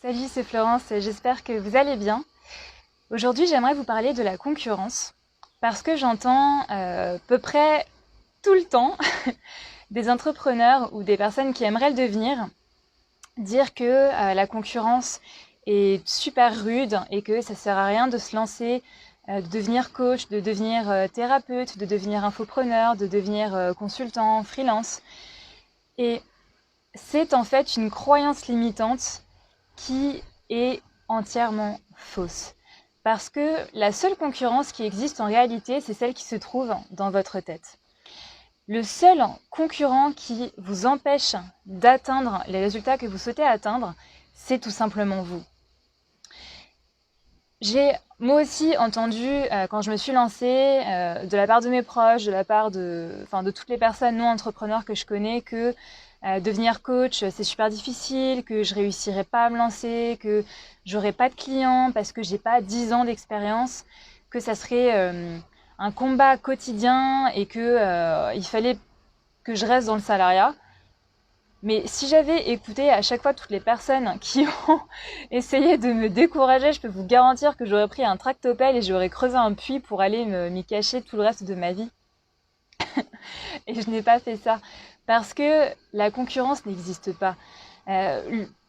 Salut, c'est Florence, j'espère que vous allez bien. Aujourd'hui, j'aimerais vous parler de la concurrence parce que j'entends à peu près tout le temps des entrepreneurs ou des personnes qui aimeraient le devenir dire que la concurrence est super rude et que ça sert à rien de se lancer, de devenir coach, de devenir thérapeute, de devenir infopreneur, de devenir consultant, freelance. Et c'est en fait une croyance limitante qui est entièrement fausse. Parce que la seule concurrence qui existe en réalité, c'est celle qui se trouve dans votre tête. Le seul concurrent qui vous empêche d'atteindre les résultats que vous souhaitez atteindre, c'est tout simplement vous. J'ai moi aussi entendu, quand je me suis lancée, de la part de mes proches, de la part de toutes les personnes non entrepreneurs que je connais, que devenir coach, c'est super difficile, que je réussirais pas à me lancer, que j'aurais pas de clients parce que j'ai pas 10 ans d'expérience, que ça serait un combat quotidien et que il fallait que je reste dans le salariat. Mais si j'avais écouté à chaque fois toutes les personnes qui ont essayé de me décourager, je peux vous garantir que j'aurais pris un tractopelle et j'aurais creusé un puits pour aller m'y cacher tout le reste de ma vie. Et je n'ai pas fait ça parce que la concurrence n'existe pas.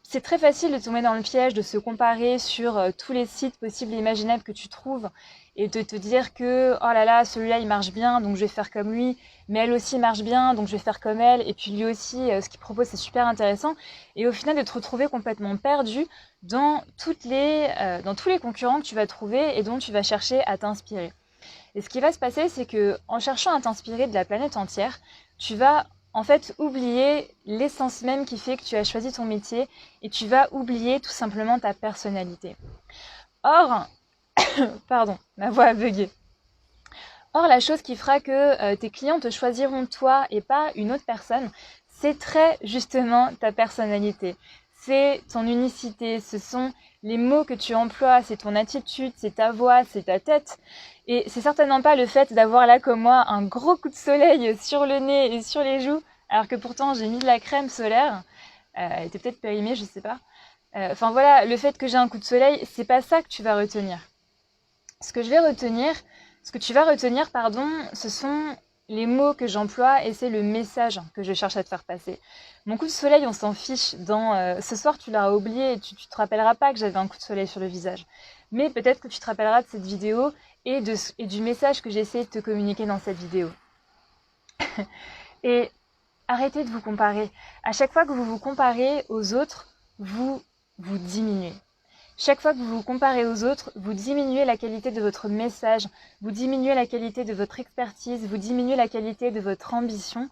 C'est très facile de tomber dans le piège de se comparer sur tous les sites possibles et imaginables que tu trouves et de te dire que oh là là, celui-là il marche bien donc je vais faire comme lui, mais elle aussi marche bien donc je vais faire comme elle, et puis lui aussi ce qu'il propose c'est super intéressant, et au final de te retrouver complètement perdu dans tous les concurrents que tu vas trouver et dont tu vas chercher à t'inspirer. Et ce qui va se passer, c'est que en cherchant à t'inspirer de la planète entière, tu vas en fait oublier l'essence même qui fait que tu as choisi ton métier, et tu vas oublier tout simplement ta personnalité. Or, pardon, ma voix a bugué. Or, la chose qui fera que tes clients te choisiront toi et pas une autre personne, c'est très justement ta personnalité. C'est ton unicité, ce sont les mots que tu emploies, c'est ton attitude, c'est ta voix, c'est ta tête. Et c'est certainement pas le fait d'avoir là comme moi un gros coup de soleil sur le nez et sur les joues, alors que pourtant j'ai mis de la crème solaire. Elle était peut-être périmée, je sais pas. Enfin voilà, le fait que j'ai un coup de soleil, c'est pas ça que tu vas retenir. Ce que tu vas retenir, ce sont les mots que j'emploie et c'est le message que je cherche à te faire passer. Mon coup de soleil, on s'en fiche. Ce soir, tu l'auras oublié et tu te rappelleras pas que j'avais un coup de soleil sur le visage. Mais peut-être que tu te rappelleras de cette vidéo et du message que j'ai essayé de te communiquer dans cette vidéo. Et arrêtez de vous comparer. À chaque fois que vous vous comparez aux autres, vous vous diminuez. Chaque fois que vous vous comparez aux autres, vous diminuez la qualité de votre message, vous diminuez la qualité de votre expertise, vous diminuez la qualité de votre ambition,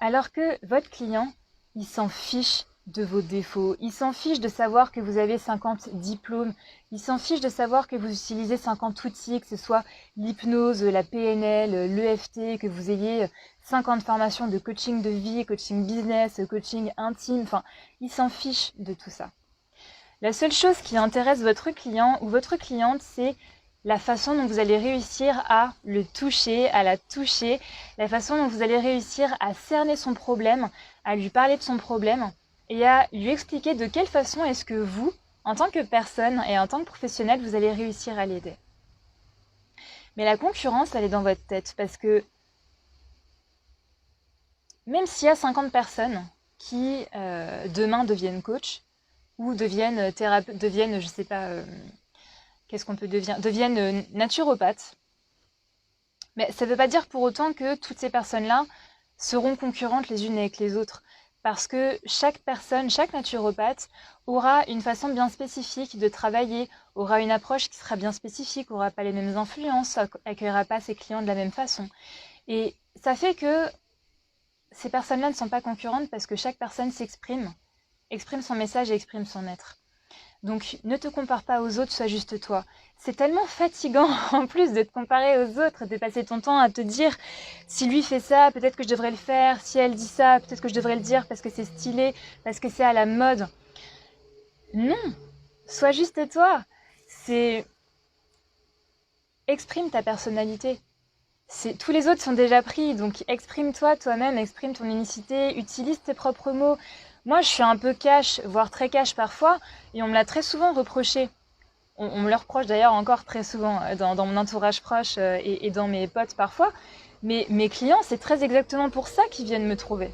alors que votre client, il s'en fiche de vos défauts, il s'en fiche de savoir que vous avez 50 diplômes, il s'en fiche de savoir que vous utilisez 50 outils, que ce soit l'hypnose, la PNL, l'EFT, que vous ayez 50 formations de coaching de vie, coaching business, coaching intime, enfin, il s'en fiche de tout ça. La seule chose qui intéresse votre client ou votre cliente, c'est la façon dont vous allez réussir à le toucher, à la toucher, la façon dont vous allez réussir à cerner son problème, à lui parler de son problème et à lui expliquer de quelle façon est-ce que vous, en tant que personne et en tant que professionnel, vous allez réussir à l'aider. Mais la concurrence, elle est dans votre tête parce que même s'il y a 50 personnes qui demain deviennent coach, ou deviennent je sais pas, qu'est-ce qu'on peut devenir, deviennent naturopathes. Mais ça ne veut pas dire pour autant que toutes ces personnes-là seront concurrentes les unes avec les autres. Parce que chaque personne, chaque naturopathe aura une façon bien spécifique de travailler, aura une approche qui sera bien spécifique, n'aura pas les mêmes influences, accueillera pas ses clients de la même façon. Et ça fait que ces personnes-là ne sont pas concurrentes parce que chaque personne exprime son message et exprime son être. Donc ne te compare pas aux autres, sois juste toi. C'est tellement fatigant en plus de te comparer aux autres, de passer ton temps à te dire si lui fait ça, peut-être que je devrais le faire, si elle dit ça, peut-être que je devrais le dire parce que c'est stylé, parce que c'est à la mode. Non, sois juste toi. Exprime ta personnalité. Tous les autres sont déjà pris, donc exprime-toi toi-même, exprime ton unicité, utilise tes propres mots. Moi, je suis un peu cash, voire très cash parfois, et on me l'a très souvent reproché. On me le reproche d'ailleurs encore très souvent dans mon entourage proche et dans mes potes parfois. Mais mes clients, c'est très exactement pour ça qu'ils viennent me trouver.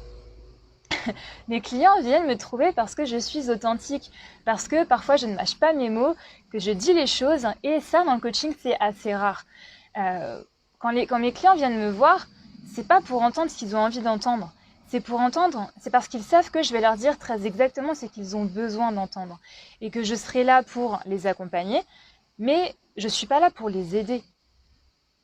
Mes clients viennent me trouver parce que je suis authentique, parce que parfois je ne mâche pas mes mots, que je dis les choses, et ça dans le coaching c'est assez rare. Quand mes clients viennent me voir, c'est pas pour entendre ce qu'ils ont envie d'entendre, c'est pour entendre, c'est parce qu'ils savent que je vais leur dire très exactement ce qu'ils ont besoin d'entendre, et que je serai là pour les accompagner, mais je suis pas là pour les aider.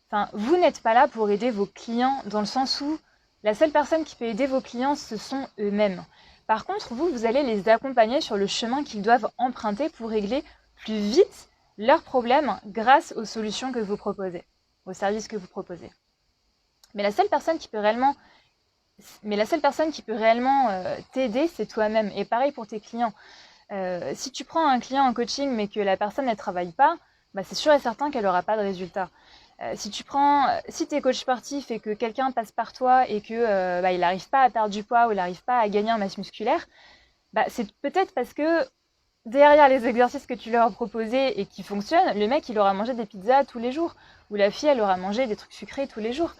Enfin, vous n'êtes pas là pour aider vos clients dans le sens où la seule personne qui peut aider vos clients, ce sont eux-mêmes. Par contre, vous allez les accompagner sur le chemin qu'ils doivent emprunter pour régler plus vite leurs problèmes grâce aux solutions que vous proposez, aux services que vous proposez. Mais la seule personne qui peut réellement t'aider, c'est toi-même. Et pareil pour tes clients. Si tu prends un client en coaching mais que la personne ne travaille pas, c'est sûr et certain qu'elle n'aura pas de résultat. Si tu es coach sportif et que quelqu'un passe par toi et que il n'arrive pas à perdre du poids ou il n'arrive pas à gagner en masse musculaire, c'est peut-être parce que derrière les exercices que tu leur as proposés et qui fonctionnent, le mec il aura mangé des pizzas tous les jours ou la fille elle aura mangé des trucs sucrés tous les jours.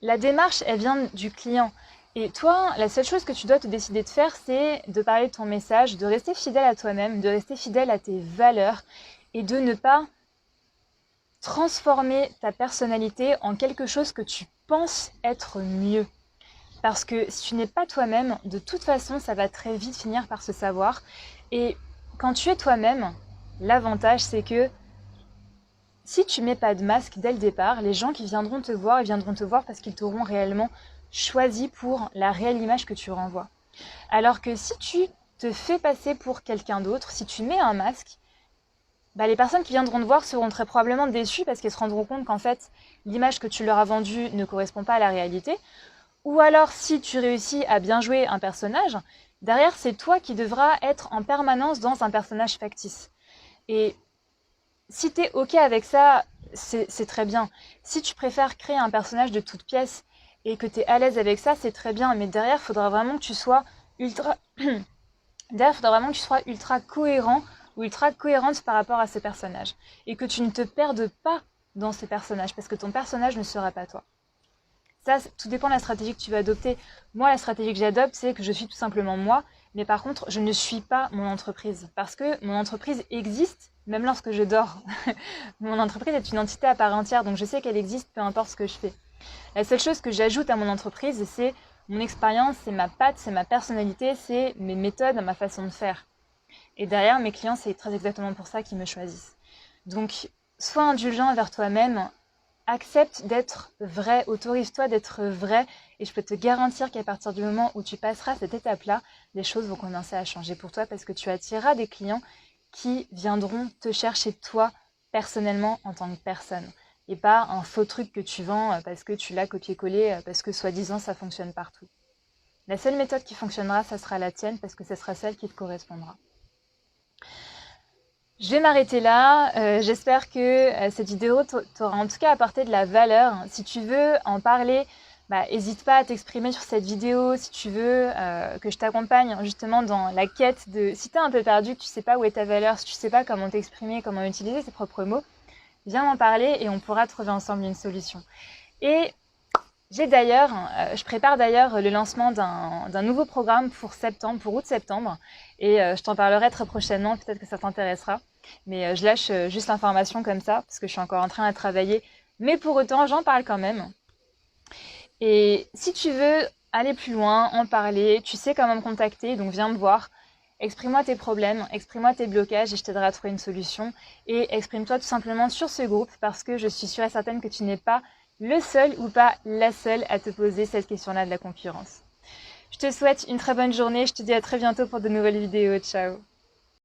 La démarche elle vient du client. Et toi, la seule chose que tu dois te décider de faire, c'est de parler de ton message, de rester fidèle à toi-même, de rester fidèle à tes valeurs et de ne pas transformer ta personnalité en quelque chose que tu penses être mieux. Parce que si tu n'es pas toi-même, de toute façon, ça va très vite finir par se savoir. Et quand tu es toi-même, l'avantage, c'est que si tu mets pas de masque dès le départ, les gens qui viendront te voir, ils viendront te voir parce qu'ils t'auront réellement choisi pour la réelle image que tu renvoies. Alors que si tu te fais passer pour quelqu'un d'autre, si tu mets un masque, les personnes qui viendront te voir seront très probablement déçues parce qu'elles se rendront compte qu'en fait, l'image que tu leur as vendue ne correspond pas à la réalité. Ou alors, si tu réussis à bien jouer un personnage, derrière, c'est toi qui devras être en permanence dans un personnage factice. Et si tu es OK avec ça, c'est très bien. Si tu préfères créer un personnage de toute pièce et que tu es à l'aise avec ça, c'est très bien. Mais derrière, il faudra vraiment que tu sois ultra cohérent ou ultra cohérente par rapport à ces personnages. Et que tu ne te perdes pas dans ces personnages, parce que ton personnage ne sera pas toi. Ça, tout dépend de la stratégie que tu vas adopter. Moi, la stratégie que j'adopte, c'est que je suis tout simplement moi, mais par contre, je ne suis pas mon entreprise. Parce que mon entreprise existe, même lorsque je dors. Mon entreprise est une entité à part entière, donc je sais qu'elle existe, peu importe ce que je fais. La seule chose que j'ajoute à mon entreprise, c'est mon expérience, c'est ma patte, c'est ma personnalité, c'est mes méthodes, ma façon de faire. Et derrière, mes clients, c'est très exactement pour ça qu'ils me choisissent. Donc, sois indulgent envers toi-même, accepte d'être vrai, autorise-toi d'être vrai, et je peux te garantir qu'à partir du moment où tu passeras cette étape-là, les choses vont commencer à changer pour toi parce que tu attireras des clients qui viendront te chercher toi, personnellement, en tant que personne. Et pas un faux truc que tu vends parce que tu l'as copié-collé, parce que soi-disant ça fonctionne partout. La seule méthode qui fonctionnera, ça sera la tienne parce que ce sera celle qui te correspondra. Je vais m'arrêter là. J'espère que cette vidéo t'aura en tout cas apporté de la valeur. Si tu veux en parler, n'hésite pas à t'exprimer sur cette vidéo. Si tu veux que je t'accompagne justement dans la quête de... Si tu es un peu perdu, que tu sais pas où est ta valeur, si tu sais pas comment t'exprimer, comment utiliser tes propres mots, viens m'en parler et on pourra trouver ensemble une solution. Et je prépare d'ailleurs le lancement d'un nouveau programme pour août-septembre, et je t'en parlerai très prochainement, peut-être que ça t'intéressera, mais je lâche juste l'information comme ça, parce que je suis encore en train de travailler, mais pour autant j'en parle quand même. Et si tu veux aller plus loin, en parler, tu sais comment me contacter, donc viens me voir, exprime-moi tes problèmes, exprime-moi tes blocages et je t'aiderai à trouver une solution, et exprime-toi tout simplement sur ce groupe, parce que je suis sûre et certaine que tu n'es pas le seul ou pas la seule à te poser cette question-là de la concurrence. Je te souhaite une très bonne journée, je te dis à très bientôt pour de nouvelles vidéos, ciao.